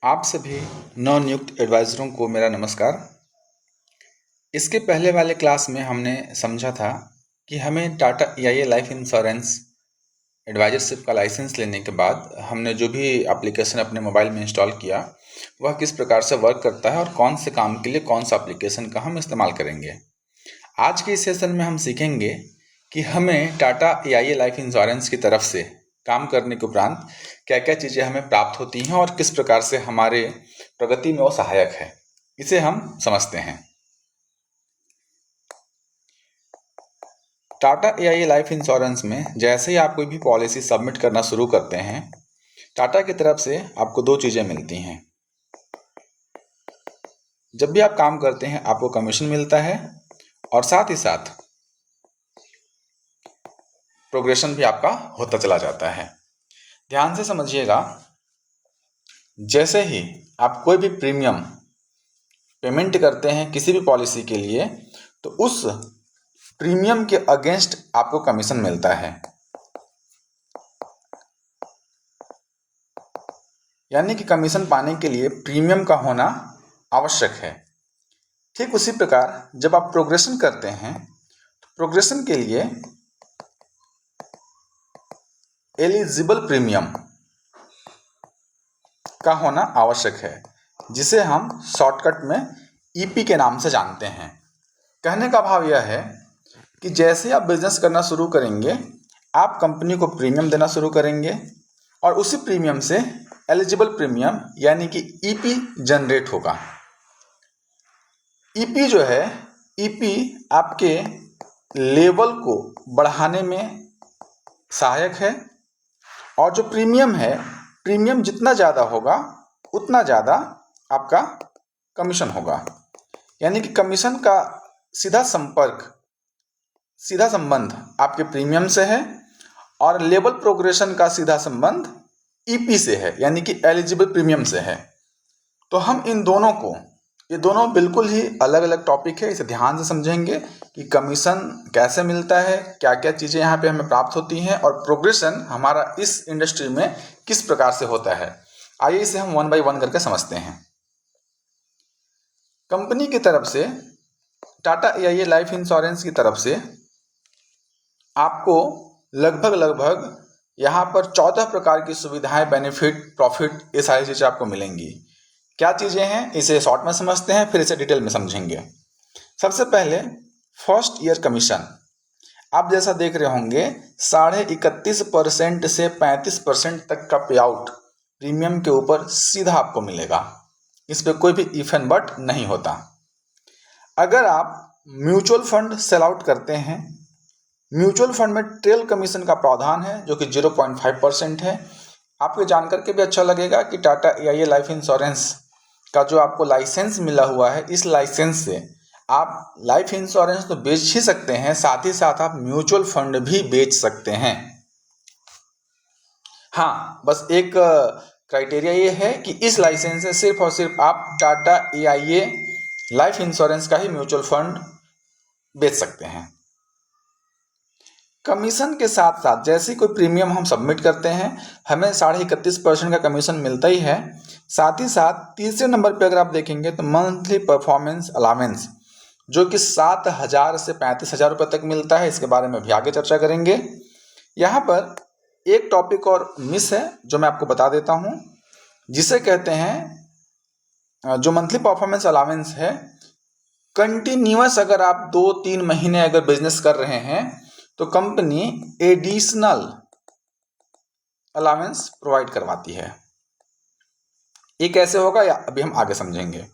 आप सभी नवनियुक्त एडवाइज़रों को मेरा नमस्कार। इसके पहले वाले क्लास में हमने समझा था कि हमें टाटा EIA लाइफ इंश्योरेंस एडवाइजरशिप का लाइसेंस लेने के बाद हमने जो भी एप्लीकेशन अपने मोबाइल में इंस्टॉल किया वह किस प्रकार से वर्क करता है और कौन से काम के लिए कौन सा एप्लीकेशन का हम इस्तेमाल करेंगे। आज के इस सेशन में हम सीखेंगे कि हमें टाटा EIA लाइफ इंश्योरेंस की तरफ से काम करने के उपरांत क्या क्या चीज़ें हमें प्राप्त होती हैं और किस प्रकार से हमारे प्रगति में वो सहायक है, इसे हम समझते हैं। टाटा EIA लाइफ इंश्योरेंस में जैसे ही आप कोई भी पॉलिसी सबमिट करना शुरू करते हैं, टाटा की तरफ से आपको दो चीज़ें मिलती हैं। जब भी आप काम करते हैं आपको कमीशन मिलता है और साथ ही साथ प्रोग्रेशन भी आपका होता चला जाता है। ध्यान से समझिएगा, जैसे ही आप कोई भी प्रीमियम पेमेंट करते हैं किसी भी पॉलिसी के लिए, तो उस प्रीमियम के अगेंस्ट आपको कमीशन मिलता है। यानी कि कमीशन पाने के लिए प्रीमियम का होना आवश्यक है। ठीक उसी प्रकार जब आप प्रोग्रेशन करते हैं तो प्रोग्रेशन के लिए एलिजिबल प्रीमियम का होना आवश्यक है, जिसे हम शॉर्टकट में EP के नाम से जानते हैं। कहने का भाव यह है कि जैसे आप बिजनेस करना शुरू करेंगे आप कंपनी को प्रीमियम देना शुरू करेंगे और उसी प्रीमियम से एलिजिबल प्रीमियम यानी कि EP जनरेट होगा। EP जो है, EP आपके लेवल को बढ़ाने में सहायक है और जो प्रीमियम है, प्रीमियम जितना ज़्यादा होगा उतना ज़्यादा आपका कमीशन होगा। यानी कि कमीशन का सीधा संबंध आपके प्रीमियम से है और लेवल प्रोग्रेशन का सीधा संबंध EP से है, यानी कि एलिजिबल प्रीमियम से है। तो हम ये दोनों बिल्कुल ही अलग अलग टॉपिक है, इसे ध्यान से समझेंगे कि कमीशन कैसे मिलता है, क्या क्या चीज़ें यहाँ पे हमें प्राप्त होती हैं और प्रोग्रेशन हमारा इस इंडस्ट्री में किस प्रकार से होता है। आइए इसे हम 1 बाय 1 करके समझते हैं। कंपनी की तरफ से, टाटा EIA लाइफ इंश्योरेंस की तरफ से आपको लगभग यहाँ पर 14 प्रकार की सुविधाएं, बेनिफिट, प्रॉफिट, ये सारी चीज़ें आपको मिलेंगी। क्या चीज़ें हैं इसे शॉर्ट में समझते हैं, फिर इसे डिटेल में समझेंगे। सबसे पहले फर्स्ट ईयर कमीशन। आप जैसा देख रहे होंगे 31.5% से 35% तक का पे आउट प्रीमियम के ऊपर सीधा आपको मिलेगा। इस पर कोई भी इफ एंड बट नहीं होता। अगर आप म्यूचुअल फंड सेल आउट करते हैं, म्यूचुअल फंड में ट्रेल कमीशन का प्रावधान है जो कि 0.5% है। आपको जान करके भी अच्छा लगेगा कि टाटा EIA लाइफ इंश्योरेंस का जो आपको लाइसेंस मिला हुआ है, इस लाइसेंस से आप लाइफ इंश्योरेंस तो बेच ही सकते हैं, साथ ही साथ आप म्यूचुअल फंड भी बेच सकते हैं। हाँ, बस एक क्राइटेरिया ये है कि इस लाइसेंस से सिर्फ और सिर्फ आप टाटा EIA लाइफ इंश्योरेंस का ही म्यूचुअल फंड बेच सकते हैं। कमीशन के साथ साथ जैसे ही कोई प्रीमियम हम सबमिट करते हैं हमें 31.5% का कमीशन मिलता ही है। साथ ही साथ तीसरे नंबर पे अगर आप देखेंगे तो मंथली परफॉर्मेंस अलावेंस जो कि 7,000 से 35,000 रुपये तक मिलता है। इसके बारे में भी आगे चर्चा करेंगे। यहाँ पर एक टॉपिक और मिस है जो मैं आपको बता देता हूँ, जिसे कहते हैं जो मंथली परफॉर्मेंस अलावेंस है, कंटिन्यूअस अगर आप 2-3 महीने अगर बिजनेस कर रहे हैं तो कंपनी एडिशनल अलावेंस प्रोवाइड करवाती है। ये कैसे होगा या अभी हम आगे समझेंगे।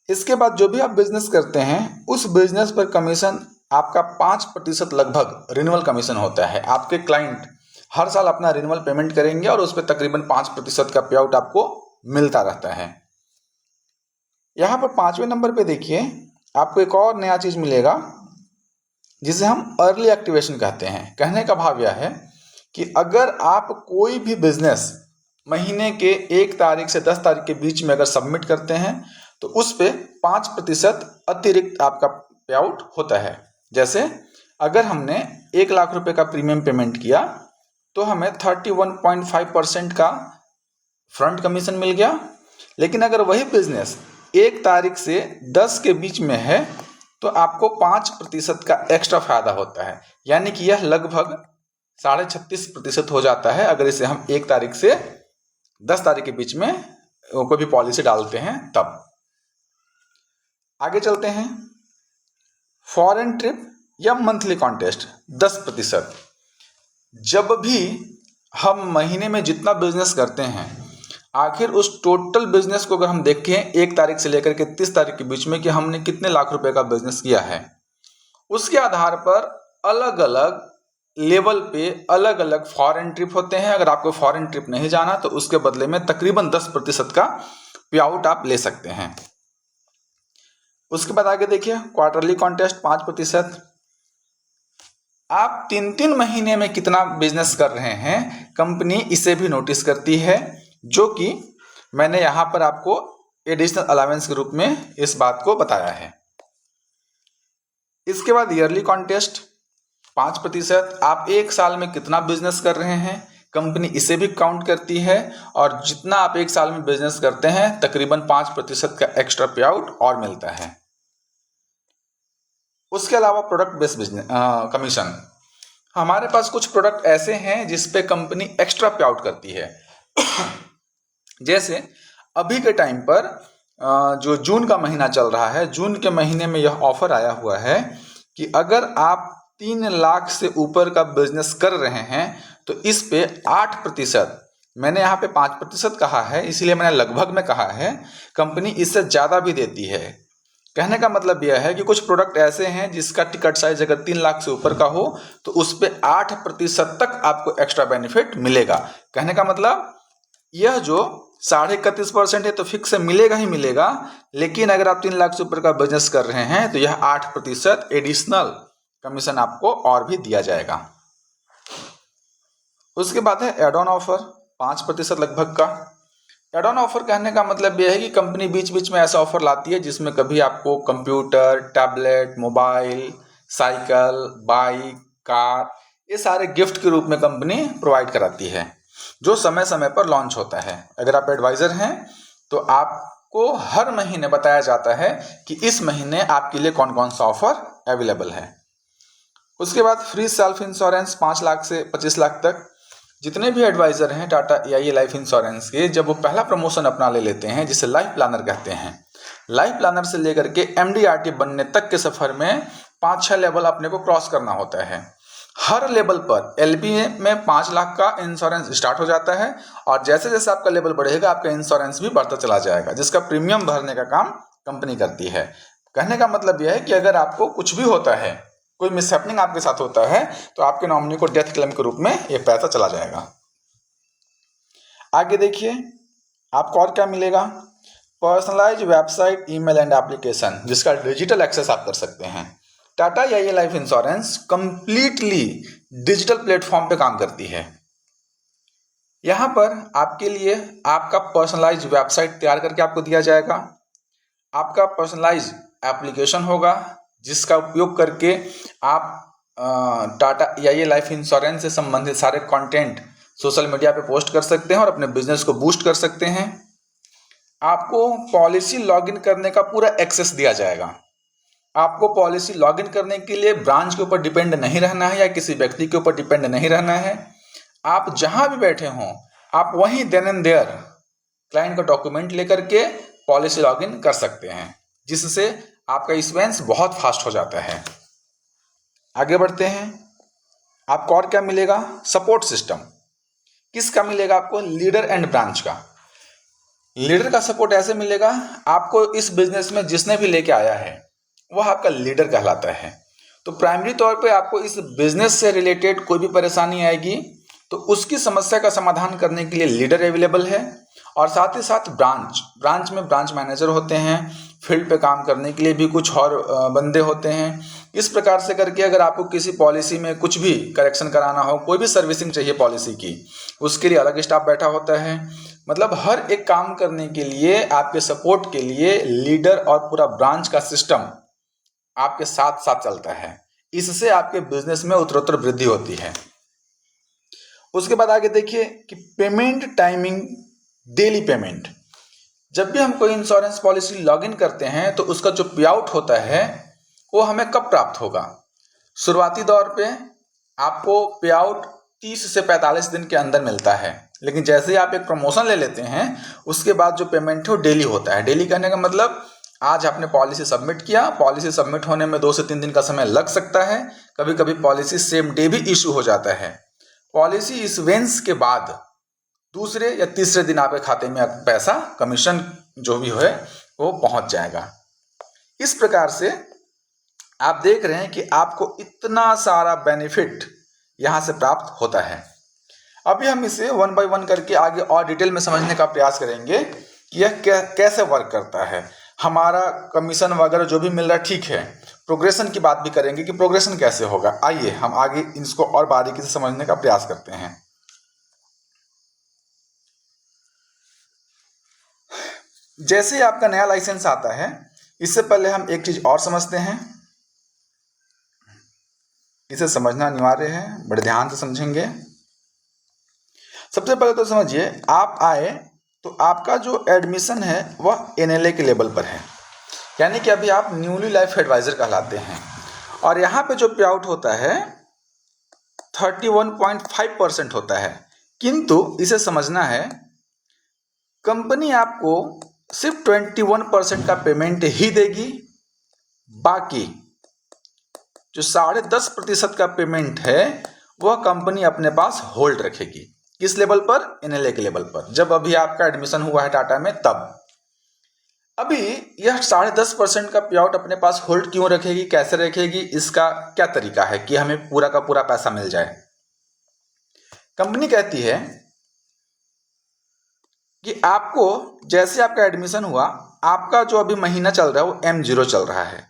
इसके बाद जो भी आप बिजनेस करते हैं उस बिजनेस पर कमीशन आपका 5% लगभग रिन्यूअल कमीशन होता है। आपके क्लाइंट हर साल अपना रिन्यूअल पेमेंट करेंगे और उस पर तकरीबन 5% का पे आउट आपको मिलता रहता है। यहाँ पर 5वें नंबर पे देखिए, आपको एक और नया चीज मिलेगा जिसे हम अर्ली एक्टिवेशन कहते हैं। कहने का भाव यह है कि अगर आप कोई भी बिजनेस महीने के 1 तारीख से 10 तारीख के बीच में अगर सबमिट करते हैं तो उस पे 5% अतिरिक्त आपका पे आउट होता है। जैसे अगर हमने 1 लाख रुपए का प्रीमियम पेमेंट किया तो हमें 31.5% का फ्रंट कमीशन मिल गया। लेकिन अगर वही बिजनेस 1 तारीख से 10 के बीच में है तो आपको 5% का एक्स्ट्रा फायदा होता है, यानी कि यह लगभग 36.5% हो जाता है अगर इसे हम 1 तारीख से 10 तारीख के बीच में कोई भी पॉलिसी डालते हैं तब। आगे चलते हैं, फॉरेन ट्रिप या मंथली कॉन्टेस्ट 10%। जब भी हम महीने में जितना बिजनेस करते हैं, आखिर उस टोटल बिजनेस को अगर हम देखें 1 तारीख से लेकर के 30 तारीख के बीच में कि हमने कितने लाख रुपए का बिजनेस किया है, उसके आधार पर अलग अलग लेवल पे अलग अलग फॉरेन ट्रिप होते हैं। अगर आपको फॉरेन ट्रिप नहीं जाना तो उसके बदले में तकरीबन 10% का पे आउट आप ले सकते हैं। उसके बाद आगे देखिए, क्वार्टरली कॉन्टेस्ट 5%। आप 3-3 महीने में कितना बिजनेस कर रहे हैं, कंपनी इसे भी नोटिस करती है, जो कि मैंने यहां पर आपको एडिशनल अलाउंस के रूप में इस बात को बताया है। इसके बाद ईयरली कॉन्टेस्ट 5%। आप 1 साल में कितना बिजनेस कर रहे हैं, कंपनी इसे भी काउंट करती है, और जितना आप 1 साल में बिजनेस करते हैं तकरीबन 5% का एक्स्ट्रा पे आउट और मिलता है। उसके अलावा प्रोडक्ट बेस्ड बिजनेस कमीशन, हमारे पास कुछ प्रोडक्ट ऐसे हैं जिस पे कंपनी एक्स्ट्रा पे आउट करती है। जैसे अभी के टाइम पर जो जून का महीना चल रहा है, जून के महीने में यह ऑफर आया हुआ है कि अगर आप 3 लाख से ऊपर का बिजनेस कर रहे हैं तो इस पे 8%, मैंने यहाँ पे 5% कहा है इसलिए मैंने लगभग में कहा है, कंपनी इससे ज़्यादा भी देती है। कहने का मतलब यह है कि कुछ प्रोडक्ट ऐसे हैं जिसका टिकट साइज अगर 3 लाख से ऊपर का हो तो उस पे 8% तक आपको एक्स्ट्रा बेनिफिट मिलेगा। कहने का मतलब यह जो 31.5% है तो फिक्स से मिलेगा ही मिलेगा, लेकिन अगर आप 3 लाख से ऊपर का बिजनेस कर रहे हैं तो यह 8% एडिशनल कमीशन आपको और भी दिया जाएगा। उसके बाद है एड ऑन ऑफर 5% लगभग का। एड ऑन ऑफर कहने का मतलब यह है कि कंपनी बीच बीच में ऐसा ऑफर लाती है जिसमें कभी आपको computer, tablet, mobile, cycle, bike, car, ये सारे गिफ्ट के रूप में कंपनी प्रोवाइड कराती है, जो समय समय पर लॉन्च होता है। अगर आप एडवाइजर हैं तो आपको हर महीने बताया जाता है कि इस महीने आपके लिए कौन कौन सा ऑफर अवेलेबल है। उसके बाद फ्री सेल्फ इंश्योरेंस 5 लाख से 25 लाख तक। जितने भी एडवाइजर हैं टाटा AIA लाइफ इंश्योरेंस के, जब वो पहला प्रमोशन अपना ले लेते हैं जिसे लाइफ प्लानर कहते हैं, लाइफ प्लानर से लेकर के MDRT बनने तक के सफर में 5-6 लेवल अपने को क्रॉस करना होता है। हर लेवल पर LP में 5 लाख का इंश्योरेंस स्टार्ट हो जाता है, और जैसे जैसे आपका लेवल बढ़ेगा आपका इंश्योरेंस भी बढ़ता चला जाएगा, जिसका प्रीमियम भरने का काम कंपनी करती है। कहने का मतलब यह है कि अगर आपको कुछ भी होता है, कोई मिसहैपनिंग आपके साथ होता है, तो आपके नॉमिनी को डेथ क्लेम के रूप में ये पैसा चला जाएगा। आगे देखिए आपको और क्या मिलेगा, personalise website, email and application, जिसका डिजिटल एक्सेस आप कर सकते हैं। Tata AIA life insurance completely digital platform पे काम करती है। यहां पर आपके लिए आपका पर्सनलाइज वेबसाइट तैयार करके आपको दिया जाएगा, आपका पर्सनलाइज एप्लीकेशन होगा जिसका उपयोग करके आप टाटा AIA लाइफ इंश्योरेंस से संबंधित सारे कंटेंट सोशल मीडिया पे पोस्ट कर सकते हैं और अपने बिजनेस को बूस्ट कर सकते हैं। आपको पॉलिसी लॉगिन करने का पूरा एक्सेस दिया जाएगा। आपको पॉलिसी लॉगिन करने के लिए ब्रांच के ऊपर डिपेंड नहीं रहना है या किसी व्यक्ति के ऊपर डिपेंड नहीं रहना है। आप जहां भी बैठे हों आप वहीं देन एंड देयर क्लाइंट का डॉक्यूमेंट लेकर के पॉलिसी लॉगिन कर सकते हैं, जिससे आपका इश्यूएंस बहुत फास्ट हो जाता है। आगे बढ़ते हैं, आपको और क्या मिलेगा, सपोर्ट सिस्टम। किसका मिलेगा आपको, लीडर एंड ब्रांच का। लीडर का सपोर्ट ऐसे मिलेगा, आपको इस बिजनेस में जिसने भी लेके आया है वह आपका लीडर कहलाता है। तो प्राइमरी तौर पे आपको इस बिजनेस से रिलेटेड कोई भी परेशानी आएगी तो उसकी समस्या का समाधान करने के लिए लीडर अवेलेबल है, और साथ ही साथ ब्रांच में ब्रांच मैनेजर होते हैं, फील्ड पे काम करने के लिए भी कुछ और बंदे होते हैं। इस प्रकार से करके अगर आपको किसी पॉलिसी में कुछ भी करेक्शन कराना हो, कोई भी सर्विसिंग चाहिए पॉलिसी की, उसके लिए अलग स्टाफ बैठा होता है। मतलब हर एक काम करने के लिए आपके सपोर्ट के लिए लीडर और पूरा ब्रांच का सिस्टम आपके साथ साथ चलता है। इससे आपके बिजनेस में उत्तरोत्तर वृद्धि होती है। उसके बाद आगे देखिए कि पेमेंट टाइमिंग डेली पेमेंट। जब भी हम कोई इंश्योरेंस पॉलिसी लॉगिन करते हैं तो उसका जो पे आउट होता है वो हमें कब प्राप्त होगा? शुरुआती दौर पे आपको पे आउट 30 से 45 दिन के अंदर मिलता है, लेकिन जैसे ही आप एक प्रमोशन ले लेते हैं उसके बाद जो पेमेंट है वो डेली होता है। डेली कहने का मतलब आज आपने पॉलिसी सबमिट किया, पॉलिसी सबमिट होने में 2 से 3 दिन का समय लग सकता है, कभी कभी पॉलिसी सेम डे भी इशू हो जाता है। पॉलिसी इश्यूएंस के बाद दूसरे या तीसरे दिन आपके खाते में पैसा, कमीशन जो भी है वो पहुंच जाएगा। इस प्रकार से आप देख रहे हैं कि आपको इतना सारा बेनिफिट यहां से प्राप्त होता है। अभी हम इसे वन बाय वन करके आगे और डिटेल में समझने का प्रयास करेंगे कि यह कैसे वर्क करता है। हमारा कमीशन वगैरह जो भी मिल रहा है ठीक है, प्रोग्रेशन की बात भी करेंगे कि प्रोग्रेशन कैसे होगा। आइए हम आगे इसको और बारीकी से समझने का प्रयास करते हैं। जैसे ही आपका नया लाइसेंस आता है, इससे पहले हम एक चीज और समझते हैं, इसे समझना अनिवार्य है, बड़े ध्यान से समझेंगे। सबसे पहले तो समझिए, आप आए तो आपका जो एडमिशन है वह एनएलए के लेवल पर है, यानी कि अभी आप न्यूली लाइफ एडवाइजर कहलाते हैं। और यहाँ पे जो पे आउट होता है 31.5% होता है। किंतु इसे समझना है, कंपनी आपको सिर्फ 21% का पेमेंट ही देगी, बाकी जो 10.5% का पेमेंट है वह कंपनी अपने पास होल्ड रखेगी। किस लेवल पर? एनएलए के लेवल पर। जब अभी आपका एडमिशन हुआ है टाटा में तब। अभी यह 10.5% का पे आउट अपने पास होल्ड क्यों रखेगी, कैसे रखेगी, इसका क्या तरीका है कि हमें पूरा का पूरा पैसा मिल जाए? कंपनी कहती है कि आपको जैसे आपका एडमिशन हुआ, आपका जो अभी महीना चल रहा है वो M0 चल रहा है,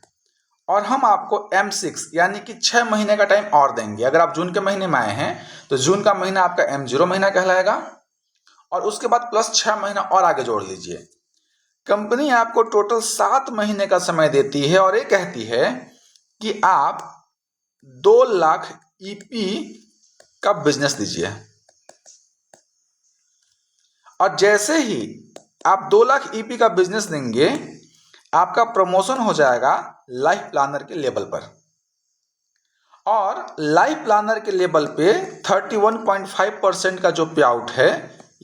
और हम आपको M6 यानी कि 6 महीने का टाइम और देंगे। अगर आप जून के महीने में आए हैं तो जून का महीना आपका M0 महीना कहलाएगा, और उसके बाद प्लस 6 महीना और आगे जोड़ लीजिए। कंपनी आपको टोटल 7 महीने का समय देती है और ये कहती है कि आप 2 लाख ईपी का बिजनेस दीजिए। और जैसे ही आप 2 लाख ईपी का बिजनेस देंगे, आपका प्रमोशन हो जाएगा लाइफ प्लानर के लेवल पर, और लाइफ प्लानर के लेवल पे 31.5% का जो पे आउट है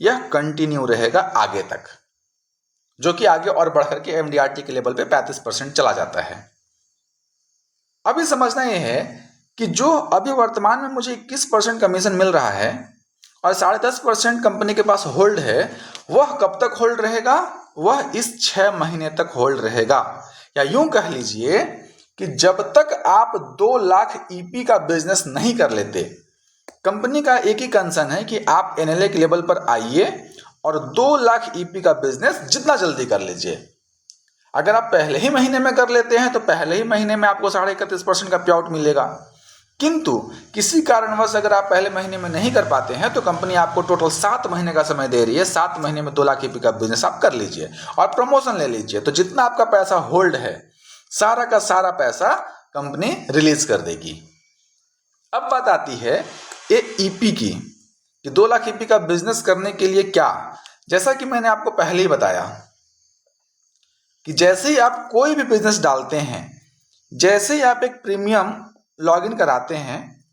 यह कंटिन्यू रहेगा आगे तक, जो कि आगे और बढ़कर के एमडीआरटी के लेवल पे 35% चला जाता है। अभी समझना यह है कि जो अभी वर्तमान में मुझे 21% कमीशन मिल रहा है और 10.5% कंपनी के पास होल्ड है, वह कब तक होल्ड रहेगा? वह इस 6 महीने तक होल्ड रहेगा। या यूं कह लीजिए कि जब तक आप 2 लाख ईपी का बिजनेस नहीं कर लेते, कंपनी का एक ही कंसर्न है कि आप एनएलए के लेवल पर आइए और 2 लाख ईपी का बिजनेस जितना जल्दी कर लीजिए। अगर आप पहले ही महीने में कर लेते हैं तो पहले ही महीने में आपको 31.5% का पे आउट मिलेगा। किंतु किसी कारणवश अगर आप पहले महीने में नहीं कर पाते हैं तो कंपनी आपको टोटल 7 महीने का समय दे रही है। 7 महीने में 2 लाख ईपी का बिजनेस आप कर लीजिए और प्रमोशन ले लीजिए, तो जितना आपका पैसा होल्ड है सारा का सारा पैसा कंपनी रिलीज कर देगी। अब बात आती है ये ईपी की, कि 2 लाख ईपी का बिजनेस करने के लिए क्या? जैसा कि मैंने आपको पहले ही बताया कि जैसे ही आप कोई भी बिजनेस डालते हैं, जैसे ही आप एक प्रीमियम लॉगिन कराते हैं,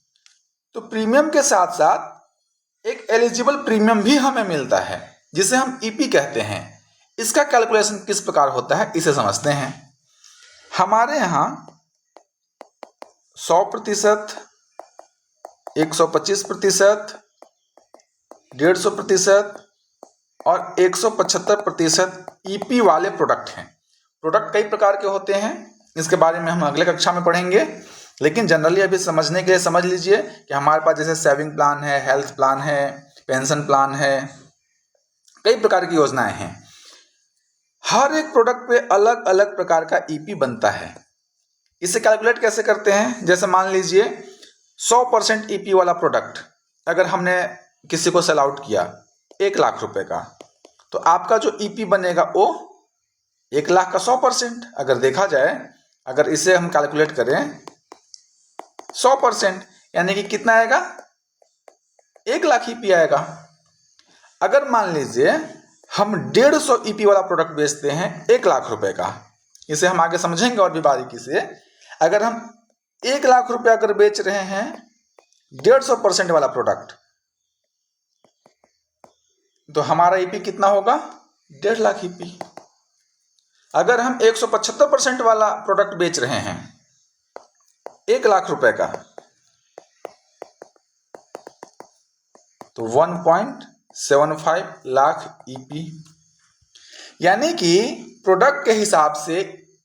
तो प्रीमियम के साथ साथ एक एलिजिबल प्रीमियम भी हमें मिलता है जिसे हम ईपी कहते हैं। इसका कैलकुलेशन किस प्रकार होता है इसे समझते हैं। हमारे यहाँ 100%, 125%, 150% और 175% ईपी वाले प्रोडक्ट हैं। प्रोडक्ट कई प्रकार के होते हैं, इसके बारे में हम अगले कक्षा में पढ़ेंगे, लेकिन जनरली अभी समझने के लिए समझ लीजिए कि हमारे पास जैसे सेविंग प्लान है, हेल्थ प्लान है, पेंशन प्लान है, कई प्रकार की योजनाएं हैं। हर एक प्रोडक्ट पे अलग अलग प्रकार का ईपी बनता है। इसे कैलकुलेट कैसे करते हैं? जैसे मान लीजिए 100% ईपी वाला प्रोडक्ट अगर हमने किसी को सेल आउट किया 1 लाख रुपए का, तो आपका जो ईपी बनेगा वो 1 लाख का 100%। अगर देखा जाए, अगर इसे हम कैलकुलेट करें 100%, यानी कि कितना आएगा? 1 लाख ईपी आएगा। अगर मान लीजिए हम 150 ईपी वाला प्रोडक्ट बेचते हैं 1 लाख रुपए का, इसे हम आगे समझेंगे और भी बारीकी से। अगर हम 1 लाख रुपया अगर बेच रहे हैं 150% वाला प्रोडक्ट, तो हमारा ईपी कितना होगा? 1.5 लाख ईपी। अगर हम 175% वाला प्रोडक्ट बेच रहे हैं 1 लाख रुपए का, तो 1.75 लाख ईपी। यानी कि प्रोडक्ट के हिसाब से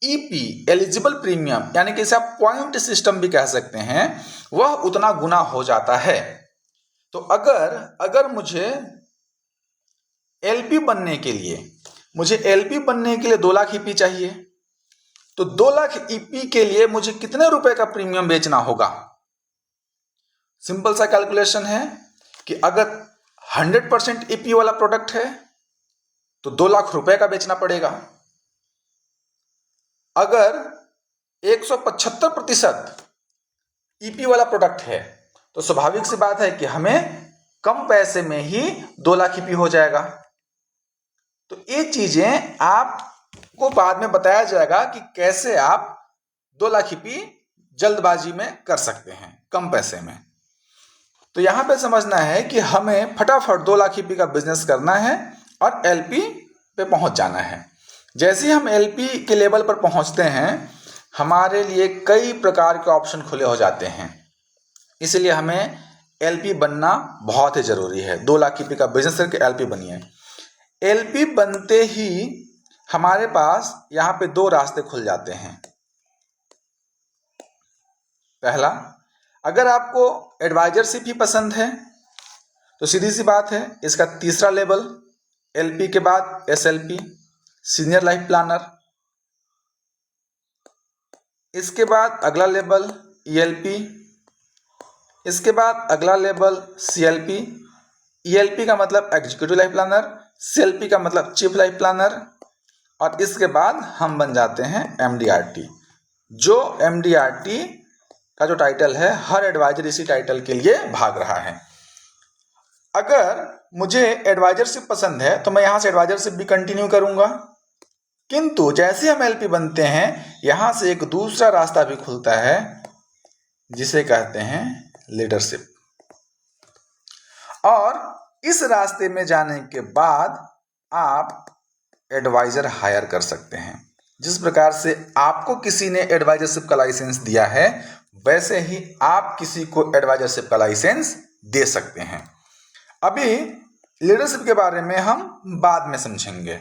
ईपी, एलिजिबल प्रीमियम, यानी कि इसे आप पॉइंट सिस्टम भी कह सकते हैं, वह उतना गुना हो जाता है। तो अगर मुझे एलपी बनने के लिए 2 लाख ईपी चाहिए, तो 2 लाख ईपी के लिए मुझे कितने रुपए का प्रीमियम बेचना होगा? सिंपल सा कैलकुलेशन है कि अगर 100% ईपी वाला प्रोडक्ट है तो 2 लाख रुपए का बेचना पड़ेगा। अगर 175% ईपी वाला प्रोडक्ट है तो स्वाभाविक सी बात है कि हमें कम पैसे में ही 2 लाख ईपी हो जाएगा। तो ये चीजें आपको बाद में बताया जाएगा कि कैसे आप 2 लाख ईपी जल्दबाजी में कर सकते हैं कम पैसे में। तो यहां पे समझना है कि हमें फटाफट 2 लाख ईपी का बिजनेस करना है और एलपी पे पहुंच जाना है। जैसे ही हम एलपी के लेवल पर पहुंचते हैं, हमारे लिए कई प्रकार के ऑप्शन खुले हो जाते हैं। इसलिए हमें एलपी बनना बहुत ही जरूरी है। 2 लाख ईपी का बिजनेस करके एलपी बनिए। एलपी बनते ही हमारे पास यहाँ पे 2 रास्ते खुल जाते हैं। पहला, अगर आपको एडवाइजरशिप ही पसंद है तो सीधी सी बात है, इसका तीसरा लेवल एलपी के बाद एसएलपी, सीनियर लाइफ प्लानर। इसके बाद अगला लेवल ईएलपी, इसके बाद अगला लेवल सीएलपी। ईएलपी का मतलब एग्जीक्यूटिव लाइफ प्लानर, सीएलपी का मतलब चीफ लाइफ प्लानर, और इसके बाद हम बन जाते हैं एमडीआरटी। जो एमडीआरटी का जो टाइटल है, हर एडवाइजर इसी टाइटल के लिए भाग रहा है। अगर मुझे एडवाइजरशिप पसंद है तो मैं यहां से एडवाइजरशिप भी कंटिन्यू करूंगा, किंतु जैसे हम एलपी बनते हैं यहां से एक दूसरा रास्ता भी खुलता है जिसे कहते हैं लीडरशिप। और इस रास्ते में जाने के बाद आप एडवाइजर हायर कर सकते हैं। जिस प्रकार से आपको किसी ने एडवाइजरशिप का लाइसेंस दिया है, वैसे ही आप किसी को एडवाइजरशिप का लाइसेंस दे सकते हैं। अभी लीडरशिप के बारे में हम बाद में समझेंगे।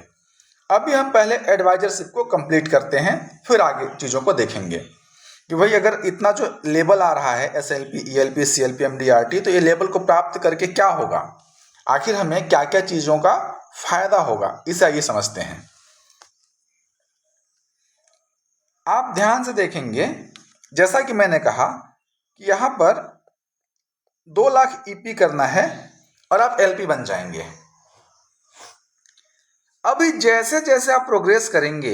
अभी हम पहले एडवाइजरशिप को कंप्लीट करते हैं, फिर आगे चीज़ों को देखेंगे कि भाई अगर इतना जो लेवल आ रहा है एसएलपी, ईएलपी, सीएलपी, एमडीआरटी, तो ये लेवल को प्राप्त करके क्या होगा, आखिर हमें क्या क्या चीज़ों का फायदा होगा, इसे आइए समझते हैं। आप ध्यान से देखेंगे, जैसा कि मैंने कहा कि यहाँ पर 2 लाख ईपी करना है और आप एलपी बन जाएंगे। अभी जैसे जैसे आप प्रोग्रेस करेंगे,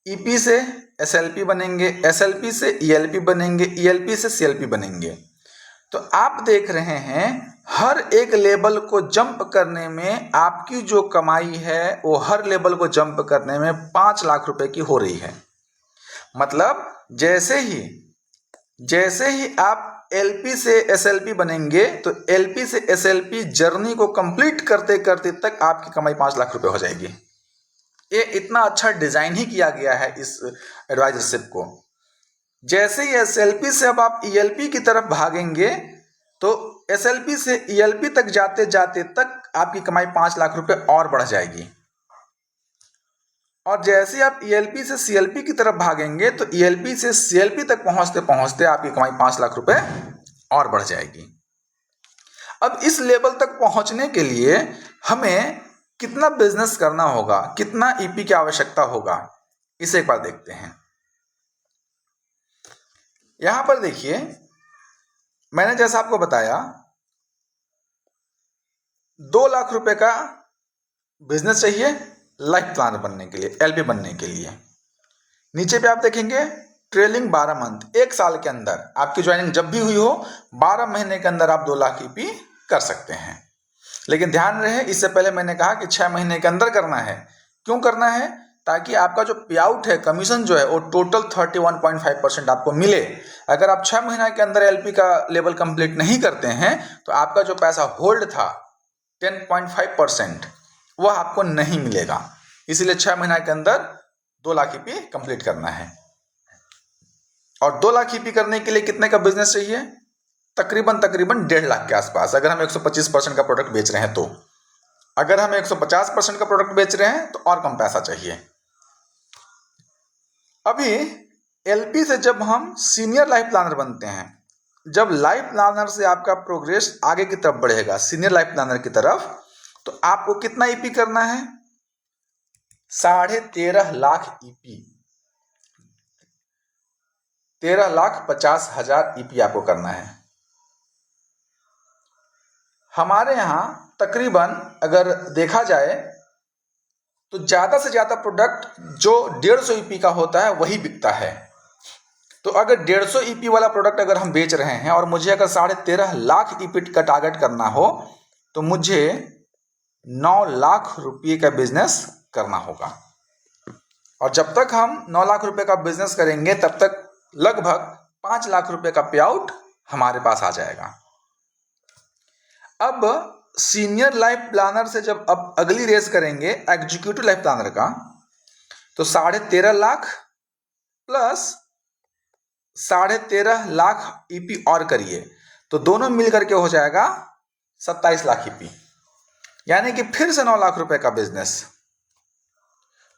ईपी से एसएलपी बनेंगे, एसएलपी से ईएलपी बनेंगे, ईएलपी से सीएलपी बनेंगे, तो आप देख रहे हैं हर एक लेवल को जंप करने में आपकी जो कमाई है वो हर लेवल को जंप करने में 5 लाख रुपए की हो रही है। मतलब जैसे ही आप एलपी से एसएलपी बनेंगे तो एलपी से एसएलपी जर्नी को कंप्लीट करते करते तक आपकी कमाई 5 लाख रुपए हो जाएगी। ये इतना अच्छा डिजाइन ही किया गया है इस एडवाइजरशिप को। जैसे ही एसएलपी से अब आप ईएलपी की तरफ भागेंगे तो एसएलपी से ईएलपी तक जाते जाते तक आपकी कमाई 5 लाख रुपए और बढ़ जाएगी। और जैसे आप ईएलपी से सीएलपी की तरफ भागेंगे तो ईएलपी से सीएलपी तक पहुंचते पहुंचते आपकी कमाई 5 लाख रुपए और बढ़ जाएगी। अब इस लेवल तक पहुंचने के लिए हमें कितना बिजनेस करना होगा, कितना ईपी की आवश्यकता होगा, इसे एक बार देखते हैं। यहां पर देखिए, मैंने जैसा आपको बताया 2 लाख रुपए का बिजनेस चाहिए लाइफ प्लानर बनने के लिए, एलपी बनने के लिए। नीचे पे आप देखेंगे ट्रेलिंग 12 मंथ, 1 साल के अंदर आपकी ज्वाइनिंग जब भी हुई हो 12 महीने के अंदर आप 2 लाख ईपी कर सकते हैं। लेकिन ध्यान रहे, इससे पहले मैंने कहा कि 6 महीने के अंदर करना है। क्यों करना है? ताकि आपका जो पे आउट है, कमीशन जो है, वो टोटल 31.5% आपको मिले। अगर आप 6 महीना के अंदर एलपी का लेवल कंप्लीट नहीं करते हैं तो आपका जो पैसा होल्ड था 10.5%, वह आपको नहीं मिलेगा। इसीलिए 6 महीना के अंदर 2 लाख ईपी कंप्लीट करना है। और 2 लाख ईपी करने के लिए कितने का बिजनेस चाहिए? तकरीबन 1.5 लाख के आसपास। अगर हम 125% का प्रोडक्ट बेच रहे हैं तो, अगर हम 150% का प्रोडक्ट बेच रहे हैं तो और कम पैसा चाहिए। अभी एलपी से जब हम सीनियर लाइफ प्लानर बनते हैं, जब लाइफ प्लानर से आपका प्रोग्रेस आगे की तरफ बढ़ेगा, सीनियर लाइफ प्लानर की तरफ, तो आपको कितना ईपी करना है? 13.5 लाख ईपी, 13,50,000 ईपी आपको करना है। हमारे यहाँ तकरीबन अगर देखा जाए तो ज़्यादा से ज़्यादा प्रोडक्ट जो 150 ईपी का होता है वही बिकता है। तो अगर 150 ईपी वाला प्रोडक्ट अगर हम बेच रहे हैं और मुझे अगर 13.5 लाख ईपी का टारगेट करना हो तो मुझे 9 लाख रुपये का बिजनेस करना होगा। और जब तक हम 9 लाख रुपये का बिजनेस करेंगे तब तक लगभग 5 लाख रुपये का पे आउट हमारे पास आ जाएगा। अब सीनियर लाइफ प्लानर से जब अब अगली रेस करेंगे एग्जीक्यूटिव लाइफ प्लानर का, तो 13.5 लाख प्लस 13.5 लाख ईपी और करिए तो दोनों मिलकर के हो जाएगा 27 लाख ईपी, यानी कि फिर से 9 लाख रुपए का बिजनेस।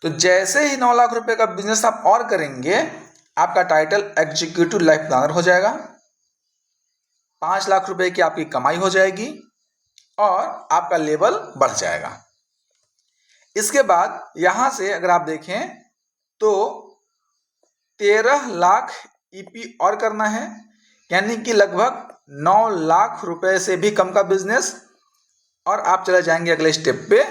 तो जैसे ही 9 लाख रुपए का बिजनेस आप और करेंगे आपका टाइटल एग्जीक्यूटिव लाइफ प्लानर हो जाएगा, 5 लाख रुपए की आपकी कमाई हो जाएगी और आपका लेवल बढ़ जाएगा। इसके बाद यहां से अगर आप देखें तो 13 लाख ईपी और करना है, यानी कि लगभग 9 लाख रुपए से भी कम का बिजनेस, और आप चले जाएंगे अगले स्टेप पे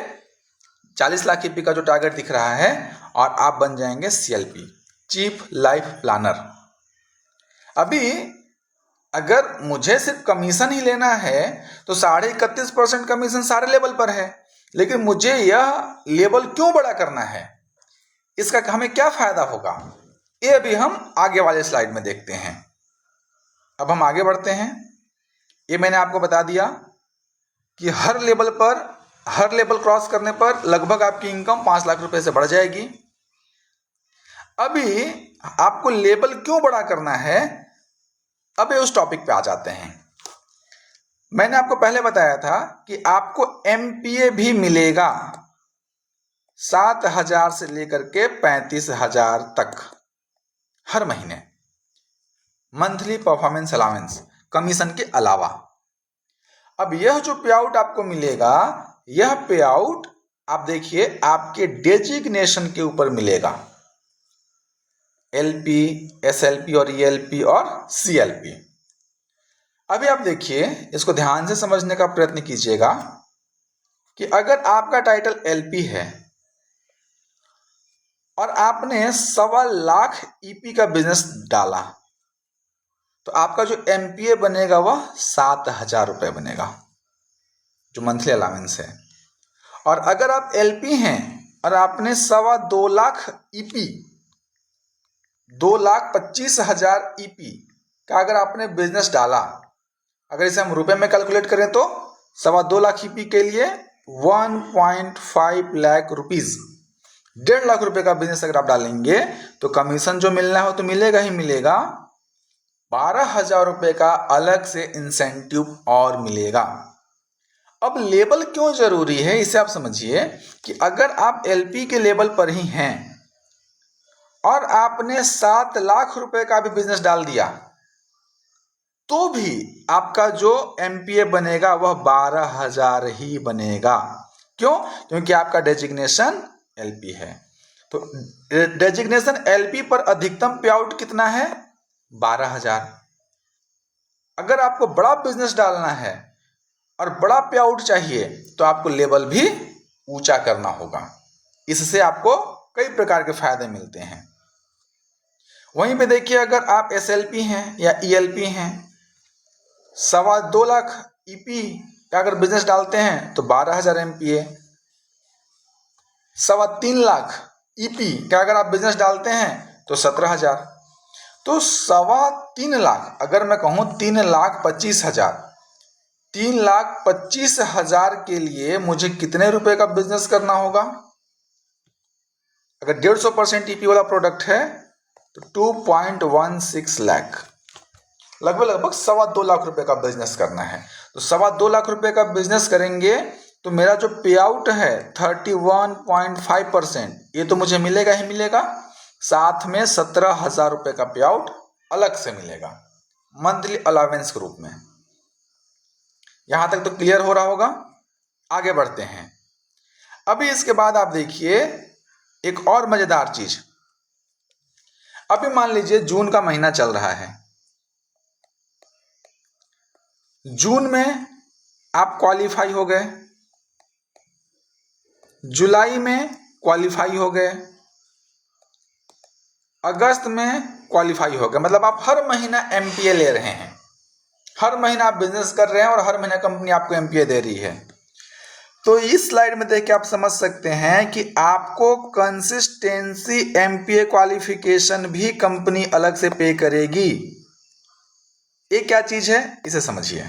40 लाख ईपी का जो टारगेट दिख रहा है और आप बन जाएंगे सीएलपी, चीफ लाइफ प्लानर। अभी अगर मुझे सिर्फ कमीशन ही लेना है तो 31.5% कमीशन सारे लेवल पर है, लेकिन मुझे यह लेवल क्यों बड़ा करना है, इसका हमें क्या फायदा होगा, ये अभी हम आगे वाले स्लाइड में देखते हैं। अब हम आगे बढ़ते हैं। ये मैंने आपको बता दिया कि हर लेवल क्रॉस करने पर लगभग आपकी इनकम 5 लाख रुपए से बढ़ जाएगी। अभी आपको लेवल क्यों बड़ा करना है, अब उस टॉपिक पे आ जाते हैं। मैंने आपको पहले बताया था कि आपको एमपीए भी मिलेगा 7,000 से लेकर के 35,000 तक हर महीने, मंथली परफॉर्मेंस अलाउंस कमीशन के अलावा। अब यह जो पे आउट आपको मिलेगा, यह पे आउट आप देखिए आपके डेजिग्नेशन के ऊपर मिलेगा, एलपी, एसएलपी और ईएलपी और सीएलपी। अभी आप देखिए, इसको ध्यान से समझने का प्रयत्न कीजिएगा कि अगर आपका टाइटल एलपी है और आपने 1.25 लाख ईपी का बिजनेस डाला तो आपका जो एमपीए बनेगा वह 7,000 रुपये बनेगा, जो मंथली अलाउंस है। और अगर आप एलपी हैं और आपने 2.25 लाख ईपी, 2,25,000 ईपी का अगर आपने बिजनेस डाला, अगर इसे हम रुपए में कैलकुलेट करें तो 2.25 लाख ईपी के लिए 1.5 लाख रुपीज, 1.5 लाख रुपए का बिजनेस अगर आप डालेंगे तो कमीशन जो मिलना हो तो मिलेगा ही मिलेगा, 12,000 रुपए का अलग से इंसेंटिव और मिलेगा। अब लेवल क्यों जरूरी है इसे आप समझिए कि अगर आप एलपी के लेवल पर ही हैं और आपने 7 लाख रुपए का भी बिजनेस डाल दिया तो भी आपका जो एमपीए बनेगा वह 12,000 ही बनेगा। क्यों? क्योंकि आपका डेजिग्नेशन एलपी है। तो डेजिग्नेशन एलपी पर अधिकतम पे आउट कितना है? 12,000। अगर आपको बड़ा बिजनेस डालना है और बड़ा पे आउट चाहिए तो आपको लेवल भी ऊंचा करना होगा। इससे आपको कई प्रकार के फायदे मिलते हैं। वहीं पे देखिए, अगर आप एसएलपी हैं या ईएलपी हैं, 2.25 लाख ईपी का अगर बिजनेस डालते हैं तो 12,000 MPA। 3.25 लाख EP का अगर आप बिजनेस डालते हैं तो 17,000। तो 3.25 लाख, अगर मैं कहूँ 3,25,000, 3,25,000 के लिए मुझे कितने रुपए का बिजनेस करना होगा? अगर 150% EP वाला प्रोडक्ट है तो 2.16 लाख, लगभग 2.25 लाख रुपए का बिजनेस करना है। तो 2.25 लाख रुपए का बिजनेस करेंगे तो मेरा जो पे आउट है 31.5%, ये तो मुझे मिलेगा ही मिलेगा, साथ में 17,000 रुपए का पे आउट अलग से मिलेगा मंथली अलावेंस के रूप में। यहां तक तो क्लियर हो रहा होगा। आगे बढ़ते हैं। अभी इसके बाद आप देखिए एक और मजेदार चीज। अभी मान लीजिए जून का महीना चल रहा है। जून में आप क्वालिफाई हो गए, जुलाई में क्वालिफाई हो गए, अगस्त में क्वालिफाई हो गए। मतलब आप हर महीना MPA ले रहे हैं, हर महीना आप बिजनेस कर रहे हैं और हर महीना कंपनी आपको MPA दे रही है। तो इस स्लाइड में देख के आप समझ सकते हैं कि आपको कंसिस्टेंसी MPA क्वालिफिकेशन भी कंपनी अलग से पे करेगी। ये क्या चीज है, इसे समझिए।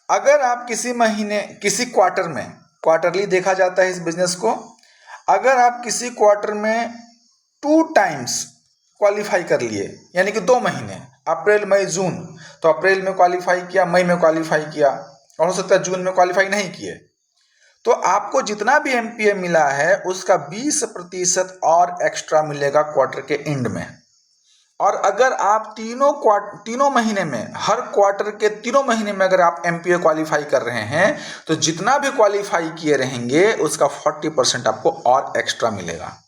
अगर आप किसी महीने, किसी क्वार्टर में, क्वार्टरली देखा जाता है इस बिजनेस को, अगर आप किसी क्वार्टर में 2 टाइम्स क्वालिफाई कर लिए, यानी कि 2 महीने, अप्रैल मई जून, तो अप्रैल में क्वालिफाई किया, मई में क्वालिफाई किया, और हो सकता है जून में क्वालिफाई नहीं किए, तो आपको जितना भी MPA मिला है उसका 20% और एक्स्ट्रा मिलेगा क्वार्टर के एंड में। और अगर आप तीनों महीने में, हर क्वार्टर के तीनों महीने में अगर आप MPA क्वालिफाई कर रहे हैं तो जितना भी क्वालिफाई किए रहेंगे उसका 40% आपको और एक्स्ट्रा मिलेगा।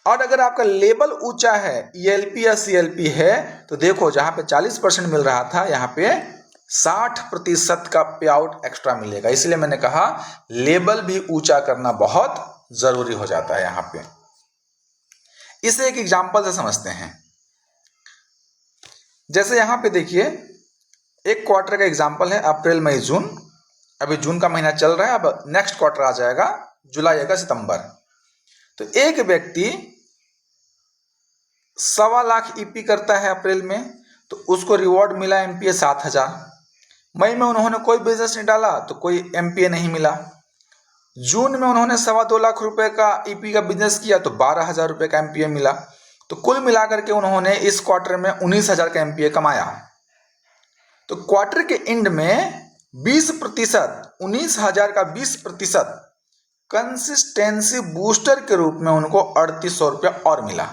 और अगर आपका लेवल ऊंचा है, ELP या CLP है, तो देखो जहां पे 40% मिल रहा था, यहां पे 60% का पे आउट एक्स्ट्रा मिलेगा। इसलिए मैंने कहा लेवल भी ऊंचा करना बहुत जरूरी हो जाता है यहां पे। इसे एक एग्जांपल से समझते हैं। जैसे यहां पे देखिए एक क्वार्टर का एग्जांपल है, अप्रैल मई जून। अभी जून का महीना चल रहा है, अब नेक्स्ट क्वार्टर आ जाएगा जुलाई अगस्त सितंबर। तो एक व्यक्ति 1.25 लाख EP करता है अप्रैल में, तो उसको रिवॉर्ड मिला MPA 7,000। मई में उन्होंने कोई बिजनेस नहीं डाला तो कोई MPA नहीं मिला। जून में उन्होंने 2.25 लाख रुपए का EP का बिजनेस किया तो 12,000 रुपए का MPA मिला। तो कुल मिलाकर के उन्होंने इस क्वार्टर में 19,000 का MPA कमाया। तो क्वार्टर के एंड में 20%, 19,000 का 20% कंसिस्टेंसी बूस्टर के रूप में उनको 3,800 रुपया और मिला।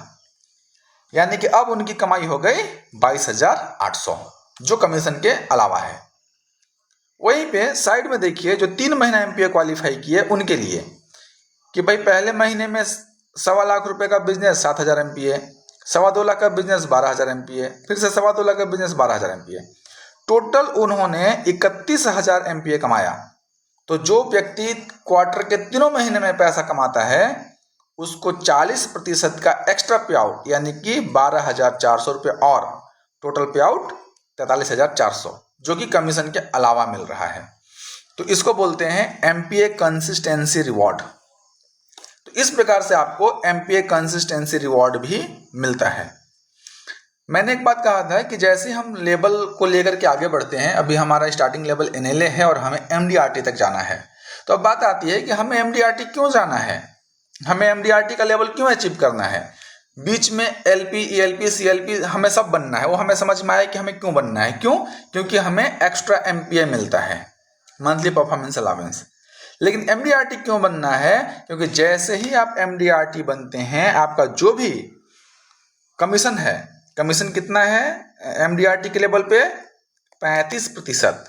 यानी कि अब उनकी कमाई हो गई 22,800, जो कमीशन के अलावा है। वहीं पे साइड में देखिए जो 3 महीना MPA क्वालिफाई किए उनके लिए, कि भाई पहले महीने में 2.25 लाख रुपए का बिजनेस 7,000 MPA, 2.25 लाख का बिजनेस 12,000 MPA, फिर से 2.25 लाख का बिजनेस 12,000 MPA, टोटल उन्होंने 31,000 MPA कमाया। तो जो व्यक्ति क्वार्टर के तीनों महीने में पैसा कमाता है उसको 40% का एक्स्ट्रा पे आउट, यानी कि 12,400 रुपये और टोटल पे आउट 43,400, जो कि कमीशन के अलावा मिल रहा है। तो इसको बोलते हैं MPA कंसिस्टेंसी रिवॉर्ड। तो इस प्रकार से आपको MPA कंसिस्टेंसी रिवॉर्ड भी मिलता है। मैंने एक बात कहा था कि जैसे हम लेवल को लेकर के आगे बढ़ते हैं, अभी हमारा स्टार्टिंग लेवल NLA है और हमें MDRT तक जाना है। तो अब बात आती है कि हमें MDRT क्यों जाना है, हमें MDRT का लेवल क्यों अचीव करना है। बीच में LP, ELP, CLP हमें सब बनना है, वो हमें समझ में आया कि हमें क्यों बनना है। क्यों? क्योंकि हमें एक्स्ट्रा MPA मिलता है, मंथली परफॉर्मेंस अलावेंस। लेकिन MDRT क्यों बनना है? क्योंकि जैसे ही आप MDRT बनते हैं आपका जो भी कमीशन है, कमीशन कितना है MDRT के लेवल पे? 35%।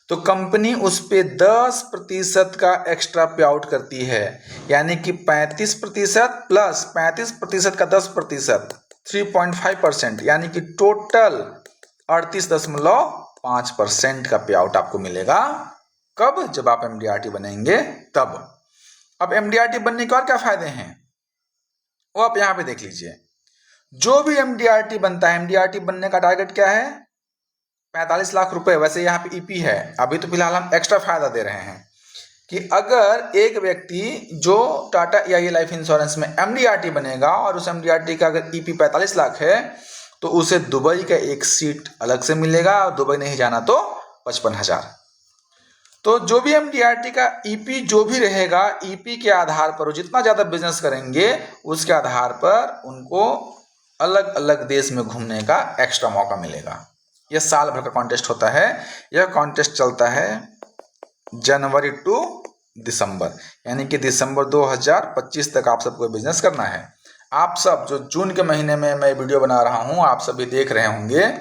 तो कंपनी उस पे 10% का एक्स्ट्रा पे आउट करती है, यानी कि 35% प्लस 35% का 10%, 3.5%, यानी कि टोटल 38.5% का पे आउट आपको मिलेगा। कब? जब आप MDRT बनेंगे तब। अब MDRT बनने के और क्या फायदे हैं वो आप यहां पे देख लीजिए। जो भी MDRT बनता है, MDRT बनने का टारगेट क्या है? 45 लाख रुपए, वैसे यहाँ पे ईपी है, अभी तो फिलहाल हम एक्स्ट्रा फायदा दे रहे हैं कि अगर एक व्यक्ति जो टाटा AIA लाइफ इंश्योरेंस में MDRT बनेगा और उस MDRT का अगर ईपी 45 लाख है तो उसे दुबई का एक सीट अलग से मिलेगा, और दुबई नहीं जाना तो 55,000। तो जो भी MDRT का ईपी जो भी रहेगा, ईपी के आधार पर वो जितना ज़्यादा बिजनेस करेंगे उसके आधार पर उनको अलग अलग देश में घूमने का एक्स्ट्रा मौका मिलेगा। यह साल भर का कॉन्टेस्ट होता है। यह कॉन्टेस्ट चलता है जनवरी टू दिसंबर, यानी कि दिसंबर 2025 तक आप सबको बिजनेस करना है। आप सब जो जून के महीने में मैं वीडियो बना रहा हूँ, आप सभी देख रहे होंगे,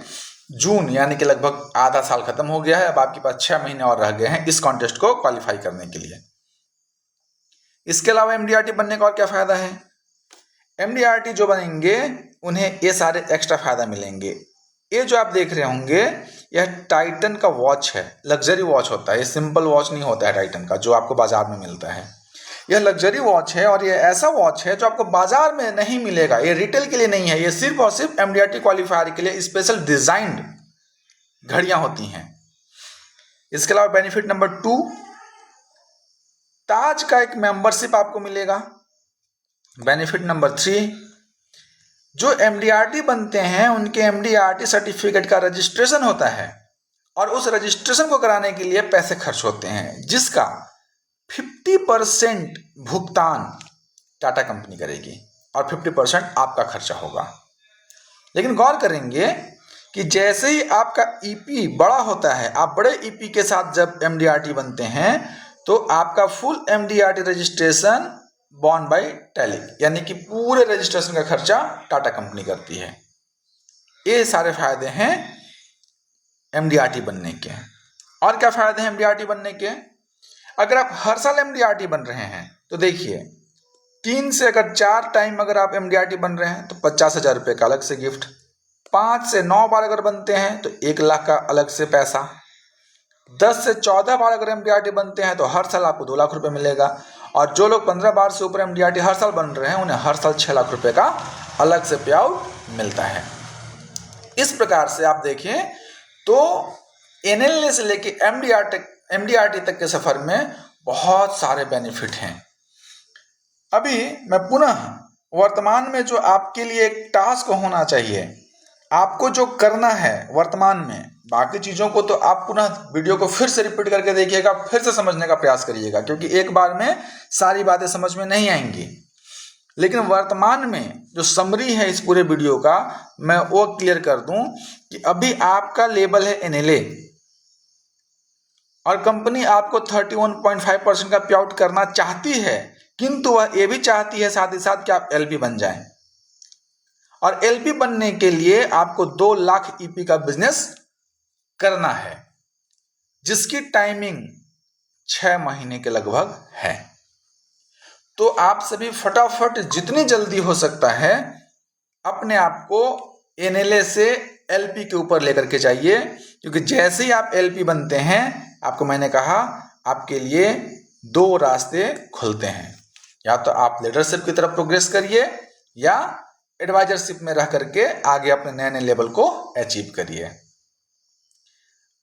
जून यानी कि लगभग आधा साल खत्म हो गया है। अब आपके पास 6 महीने और रह गए हैं इस कॉन्टेस्ट को क्वालिफाई करने के लिए। इसके अलावा MDRT बनने का और क्या फायदा है? MDRT जो बनेंगे उन्हें ये सारे एक्स्ट्रा फायदा मिलेंगे। ये जो आप देख रहे होंगे यह टाइटन का वॉच है, लग्जरी वॉच होता है। ये सिंपल वॉच नहीं होता है टाइटन का जो आपको बाजार में मिलता है। यह लग्जरी वॉच है और ये ऐसा वॉच है जो आपको बाजार में नहीं मिलेगा। ये रिटेल के लिए नहीं है, ये सिर्फ और सिर्फ MDRT क्वालिफायर के लिए स्पेशल डिजाइंड घड़ियां होती हैं। इसके अलावा बेनिफिट नंबर 2, ताज का एक मेंबरशिप आपको मिलेगा। बेनिफिट नंबर 3, जो MDRT बनते हैं उनके MDRT सर्टिफिकेट का रजिस्ट्रेशन होता है और उस रजिस्ट्रेशन को कराने के लिए पैसे खर्च होते हैं, जिसका 50% भुगतान टाटा कंपनी करेगी और 50% आपका खर्चा होगा। लेकिन गौर करेंगे कि जैसे ही आपका ईपी बड़ा होता है, आप बड़े ईपी के साथ जब MDRT बनते हैं तो आपका full MDRT registration borne by टेलिक, यानी कि पूरे रजिस्ट्रेशन का खर्चा टाटा कंपनी करती है। ये सारे फायदे हैं MDRT बनने के। और क्या फायदे हैं MDRT बनने के? अगर आप हर साल MDRT बन रहे हैं तो देखिए 3 से अगर 4 टाइम अगर आप MDRT बन रहे हैं तो 50,000 रुपये का अलग से गिफ्ट। 5 से 9 बार अगर बनते हैं तो 1 लाख का अलग से पैसा। 10 से 14 बार अगर MDRT बनते हैं तो हर साल आपको 2 लाख रुपए मिलेगा। और जो लोग 15 बार से ऊपर MDRT हर साल बन रहे हैं उन्हें हर साल 6 लाख रुपए का अलग से पे आउट मिलता है। इस प्रकार से आप देखें तो NLA से लेके MDRT तक के सफर में बहुत सारे बेनिफिट हैं। अभी मैं पुनः वर्तमान में जो आपके लिए एक टास्क होना चाहिए, आपको जो करना है वर्तमान में, बाकी चीज़ों को तो आप पुनः वीडियो को फिर से रिपीट करके देखिएगा, फिर से समझने का प्रयास करिएगा, क्योंकि एक बार में सारी बातें समझ में नहीं आएंगी। लेकिन वर्तमान में जो समरी है इस पूरे वीडियो का, मैं वो क्लियर कर दूं कि अभी आपका लेवल है NLA और कंपनी आपको 31.5% का पे आउट करना चाहती है, किंतु वह ये भी चाहती है साथ ही साथ कि आप LP बन जाएं। और LP बनने के लिए आपको 2 लाख ईपी का बिजनेस करना है, जिसकी टाइमिंग 6 महीने के लगभग है। तो आप सभी फटाफट जितनी जल्दी हो सकता है अपने आप को NLA से LP के ऊपर लेकर के जाइए, क्योंकि जैसे ही आप LP बनते हैं, आपको मैंने कहा आपके लिए 2 रास्ते खुलते हैं। या तो आप लीडरशिप की तरफ प्रोग्रेस करिए या एडवाइजरशिप में रह करके आगे अपने नए नए लेवल को अचीव करिए।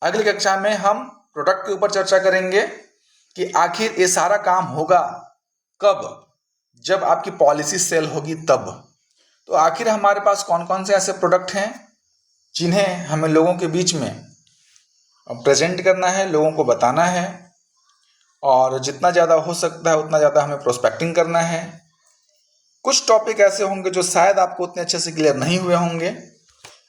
अगली कक्षा में हम प्रोडक्ट के ऊपर चर्चा करेंगे कि आखिर ये सारा काम होगा कब, जब आपकी पॉलिसी सेल होगी तब। तो आखिर हमारे पास कौन कौन से ऐसे प्रोडक्ट हैं जिन्हें हमें लोगों के बीच में प्रेजेंट करना है, लोगों को बताना है, और जितना ज़्यादा हो सकता है उतना ज़्यादा हमें प्रोस्पेक्टिंग करना है। कुछ टॉपिक ऐसे होंगे जो शायद आपको उतने अच्छे से क्लियर नहीं हुए होंगे।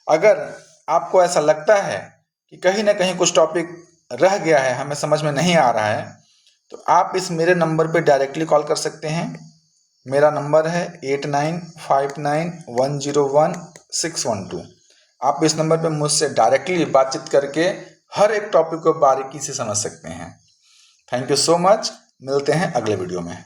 अगर आपको ऐसा लगता है कि कहीं ना कहीं कुछ टॉपिक रह गया है, हमें समझ में नहीं आ रहा है, तो आप इस मेरे नंबर पे डायरेक्टली कॉल कर सकते हैं। मेरा नंबर है 8959101612। आप इस नंबर पे मुझसे डायरेक्टली बातचीत करके हर एक टॉपिक को बारीकी से समझ सकते हैं। Thank you so much. मिलते हैं अगले वीडियो में।